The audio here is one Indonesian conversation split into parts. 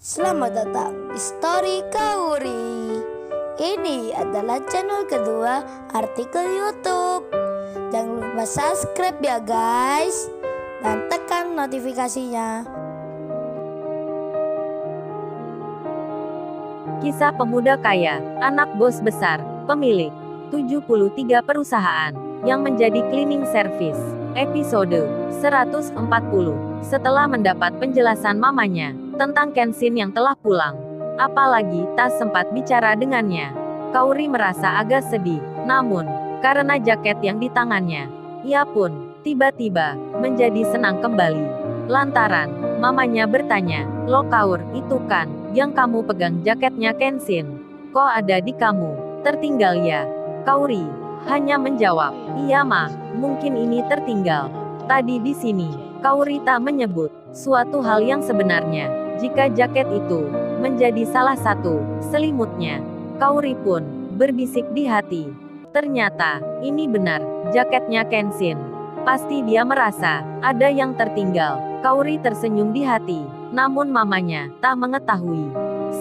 Selamat datang di Story Kauri. Ini adalah channel kedua artikel YouTube. Jangan lupa subscribe ya guys, dan tekan notifikasinya. Kisah pemuda kaya, anak bos besar, pemilik 73 perusahaan, yang menjadi cleaning service. Episode 140. Setelah mendapat penjelasan mamanya tentang Kenshin yang telah pulang, apalagi tak sempat bicara dengannya, Kaori merasa agak sedih. Namun, karena jaket yang di tangannya, ia pun tiba-tiba menjadi senang kembali. Lantaran mamanya bertanya, "Lo Kaur, itu kan yang kamu pegang jaketnya Kenshin? Kok ada di kamu? Tertinggal ya?" Kaori hanya menjawab, "Iya ma, mungkin ini tertinggal tadi di sini." Kaori tak menyebut suatu hal yang sebenarnya. Jika jaket itu menjadi salah satu selimutnya, Kaori pun berbisik di hati. Ternyata ini benar jaketnya Kenshin. Pasti dia merasa ada yang tertinggal. Kaori tersenyum di hati, namun mamanya tak mengetahui.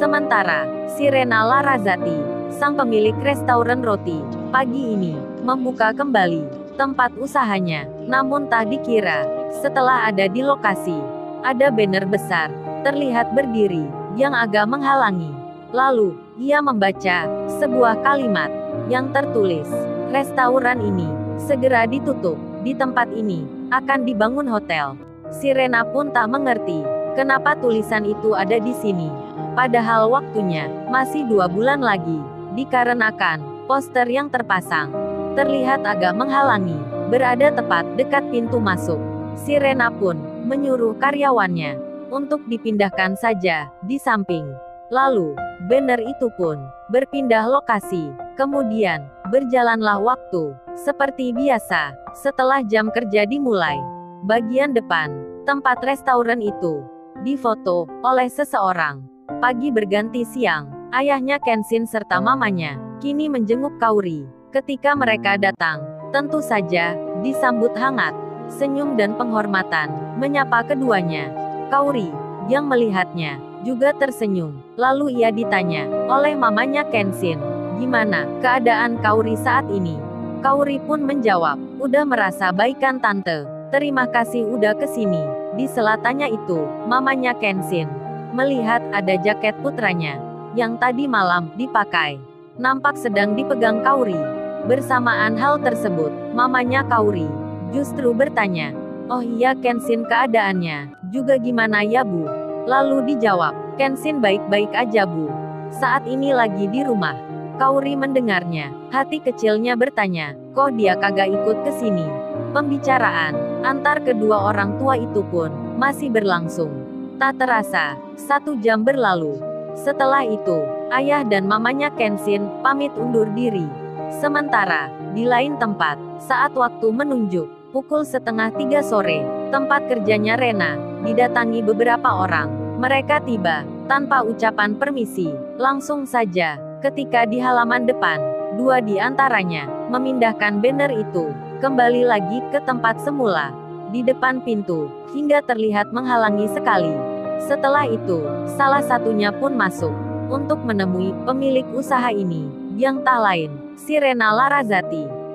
Sementara Sirena Larrazati, sang pemilik restoran roti, pagi ini membuka kembali tempat usahanya. Namun tak dikira, setelah ada di lokasi, ada banner besar terlihat berdiri yang agak menghalangi. Lalu ia membaca sebuah kalimat yang tertulis, "Restoran ini segera ditutup. Di tempat ini akan dibangun hotel." Sirena pun tak mengerti kenapa tulisan itu ada di sini, padahal waktunya masih 2 bulan lagi. Dikarenakan poster yang terpasang terlihat agak menghalangi, berada tepat dekat pintu masuk. Sirena pun menyuruh karyawannya untuk dipindahkan saja di samping. Lalu banner itu pun berpindah lokasi. Kemudian berjalanlah waktu seperti biasa. Setelah jam kerja dimulai, bagian depan tempat restoran itu difoto oleh seseorang. Pagi berganti siang, ayahnya Kenshin serta mamanya kini menjenguk Kaori. Ketika mereka datang, tentu saja disambut hangat, senyum dan penghormatan menyapa keduanya. Kaori yang melihatnya juga tersenyum. Lalu ia ditanya oleh mamanya Kenshin, "Gimana keadaan Kaori saat ini?" Kaori pun menjawab, "Udah merasa baikan tante. Terima kasih udah kesini." Di sela-tanya itu, mamanya Kenshin melihat ada jaket putranya yang tadi malam dipakai, nampak sedang dipegang Kaori. Bersamaan hal tersebut, mamanya Kaori justru bertanya, "Oh iya Kenshin, keadaannya juga gimana ya bu?" Lalu dijawab, "Kenshin baik-baik aja bu. Saat ini lagi di rumah." Kaori mendengarnya, hati kecilnya bertanya, kok dia kagak ikut ke sini? Pembicaraan antar kedua orang tua itu pun masih berlangsung. Tak terasa, 1 jam berlalu. Setelah itu, ayah dan mamanya Kenshin pamit undur diri. Sementara di lain tempat, saat waktu menunjuk pukul 2:30 sore, tempat kerjanya Rena didatangi beberapa orang. Mereka tiba tanpa ucapan permisi. Langsung saja, ketika di halaman depan, 2 di antaranya memindahkan banner itu kembali lagi ke tempat semula di depan pintu, hingga terlihat menghalangi sekali. Setelah itu, salah satunya pun masuk untuk menemui pemilik usaha ini, yang tak lain Sirena Larrazati.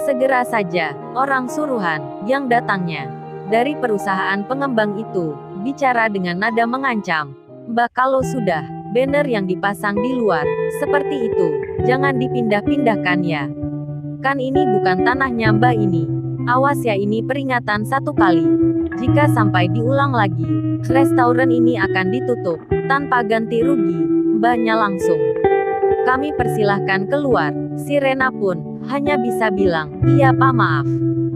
Segera saja, orang suruhan yang datangnya dari perusahaan pengembang itu bicara dengan nada mengancam, "Mbak, kalau sudah banner yang dipasang di luar seperti itu, jangan dipindah-pindahkan ya. Kan ini bukan tanahnya Mbak ini. Awas ya, ini peringatan 1 kali. Jika sampai diulang lagi, restoran ini akan ditutup tanpa ganti rugi. Mbaknya langsung kami persilahkan keluar." Sirena pun hanya bisa bilang, "Iya Pak, maaf.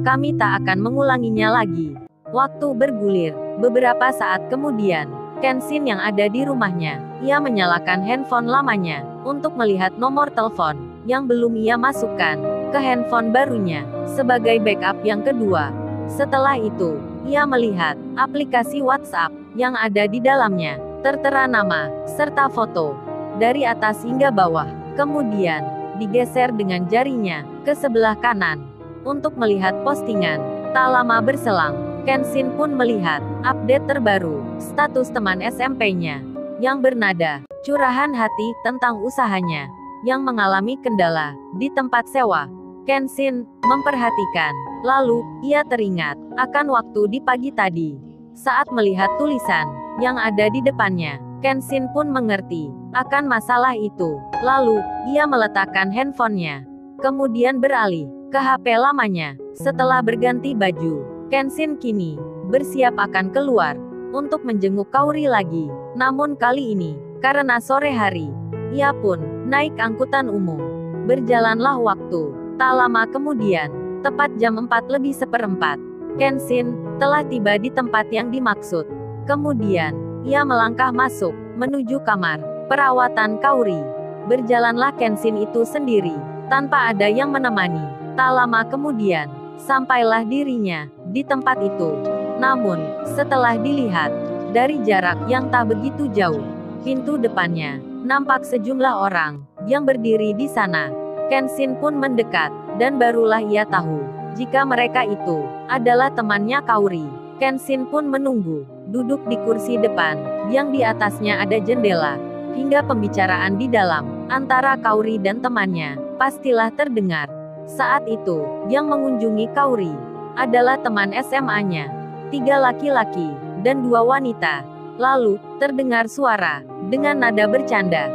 Kami tak akan mengulanginya lagi." Waktu bergulir. Beberapa saat kemudian, Kenshin yang ada di rumahnya, ia menyalakan handphone lamanya untuk melihat nomor telepon yang belum ia masukkan ke handphone barunya sebagai backup yang kedua. Setelah itu, ia melihat aplikasi WhatsApp yang ada di dalamnya tertera nama serta foto dari atas hingga bawah. Kemudian digeser dengan jarinya ke sebelah kanan untuk melihat postingan. Tak lama berselang, Kenshin pun melihat update terbaru status teman SMP-nya. yang bernada curahan hati tentang usahanya yang mengalami kendala di tempat sewa. Kenshin memperhatikan. Lalu, ia teringat akan waktu di pagi tadi. Saat melihat tulisan yang ada di depannya, Kenshin pun mengerti akan masalah itu. Lalu, ia meletakkan handphonenya. Kemudian beralih ke HP lamanya. Setelah berganti baju, Kenshin kini bersiap akan keluar untuk menjenguk Kaori lagi. Namun kali ini, karena sore hari, ia pun naik angkutan umum. Berjalanlah waktu. Tak lama kemudian, tepat jam 4:04, Kenshin telah tiba di tempat yang dimaksud. Kemudian, ia melangkah masuk, menuju kamar perawatan Kaori. Berjalanlah Kenshin itu sendiri, tanpa ada yang menemani. Tak lama kemudian, sampailah dirinya di tempat itu. Namun, setelah dilihat dari jarak yang tak begitu jauh, pintu depannya nampak sejumlah orang yang berdiri di sana. Kenshin pun mendekat, dan barulah ia tahu jika mereka itu adalah temannya Kaori. Kenshin pun menunggu, duduk di kursi depan, yang di atasnya ada jendela, hingga pembicaraan di dalam antara Kaori dan temannya pastilah terdengar. Saat itu, yang mengunjungi Kaori adalah teman SMA-nya, 3 laki-laki dan 2 wanita. Lalu, terdengar suara dengan nada bercanda.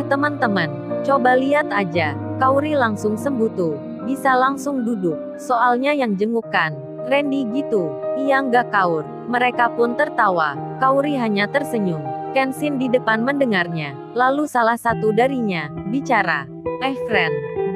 Teman-teman, coba lihat aja. Kaori langsung sembutu, bisa langsung duduk, soalnya yang jengukkan Randy gitu. Ia nggak kaur. Mereka pun tertawa. Kaori hanya tersenyum. Kenshin di depan mendengarnya. Lalu salah satu darinya bicara. Friend,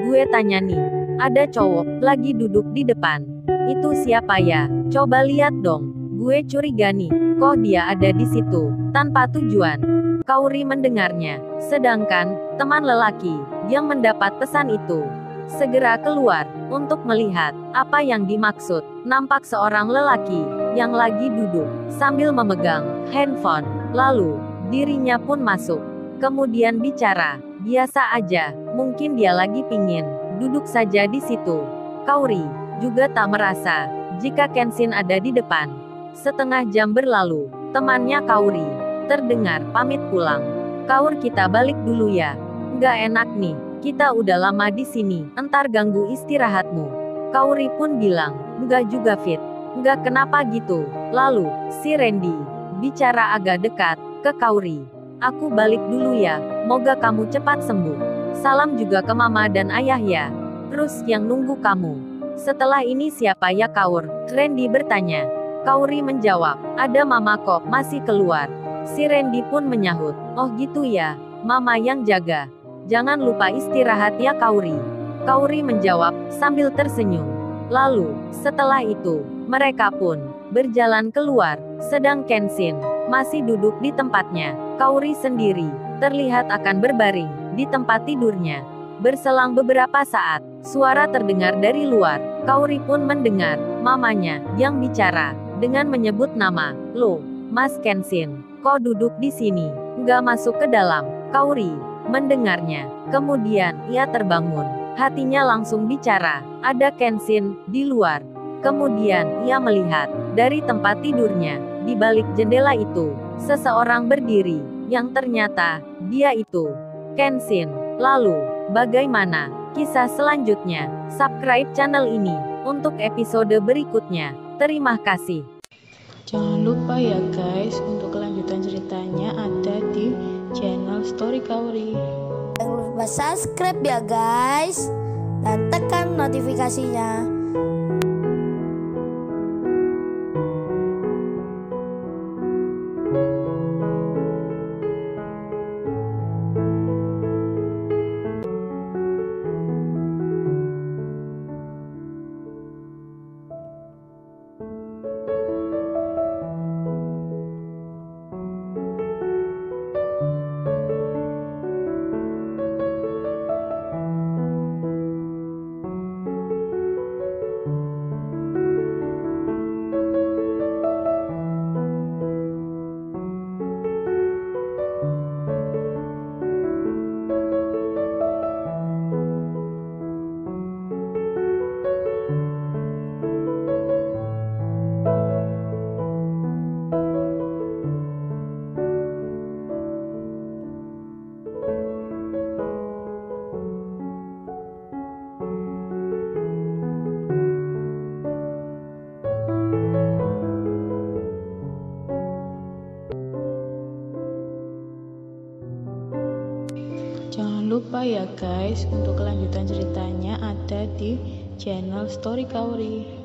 gue tanya nih, ada cowok lagi duduk di depan. Itu siapa ya? Coba lihat dong. Gue curiga nih, kok dia ada di situ tanpa tujuan. Kaori mendengarnya, sedangkan teman lelaki yang mendapat pesan itu segera keluar untuk melihat apa yang dimaksud. Nampak seorang lelaki yang lagi duduk sambil memegang handphone. Lalu, dirinya pun masuk. Kemudian bicara, biasa aja, mungkin dia lagi pingin duduk saja di situ. Kaori juga tak merasa jika Kenshin ada di depan. Setengah jam berlalu, temannya Kaori terdengar pamit pulang. Kaur, kita balik dulu ya. Nggak enak nih, kita udah lama di sini, entar ganggu istirahatmu. Kaori pun bilang, nggak juga Fit. Nggak kenapa gitu. Lalu, si Randy bicara agak dekat ke Kaori. Aku balik dulu ya, moga kamu cepat sembuh. Salam juga ke mama dan ayah ya. Terus yang nunggu kamu. Setelah ini siapa ya Kaur? Randy bertanya. Kaori menjawab, ada mama kok, masih keluar. Si Randy pun menyahut, oh gitu ya, mama yang jaga. Jangan lupa istirahat ya Kaori. Kaori menjawab, sambil tersenyum. Lalu, setelah itu, mereka pun berjalan keluar, sedang Kenshin masih duduk di tempatnya. Kaori sendiri terlihat akan berbaring di tempat tidurnya. Berselang beberapa saat, suara terdengar dari luar. Kaori pun mendengar mamanya yang bicara dengan menyebut nama, "Loh, Mas Kenshin, kok duduk di sini, nggak masuk ke dalam?" Kaori mendengarnya. Kemudian, ia terbangun. Hatinya langsung bicara, ada Kenshin di luar. Kemudian, ia melihat dari tempat tidurnya, di balik jendela itu, seseorang berdiri, yang ternyata dia itu Kenshin. Lalu, bagaimana kisah selanjutnya? Subscribe channel ini untuk episode berikutnya. Terima kasih. Jangan lupa ya guys, untuk kelanjutan ceritanya ada di channel Story Kaori. Jangan lupa subscribe ya guys, dan tekan notifikasinya. Jangan lupa ya guys, untuk kelanjutan ceritanya ada di channel Story Kauri.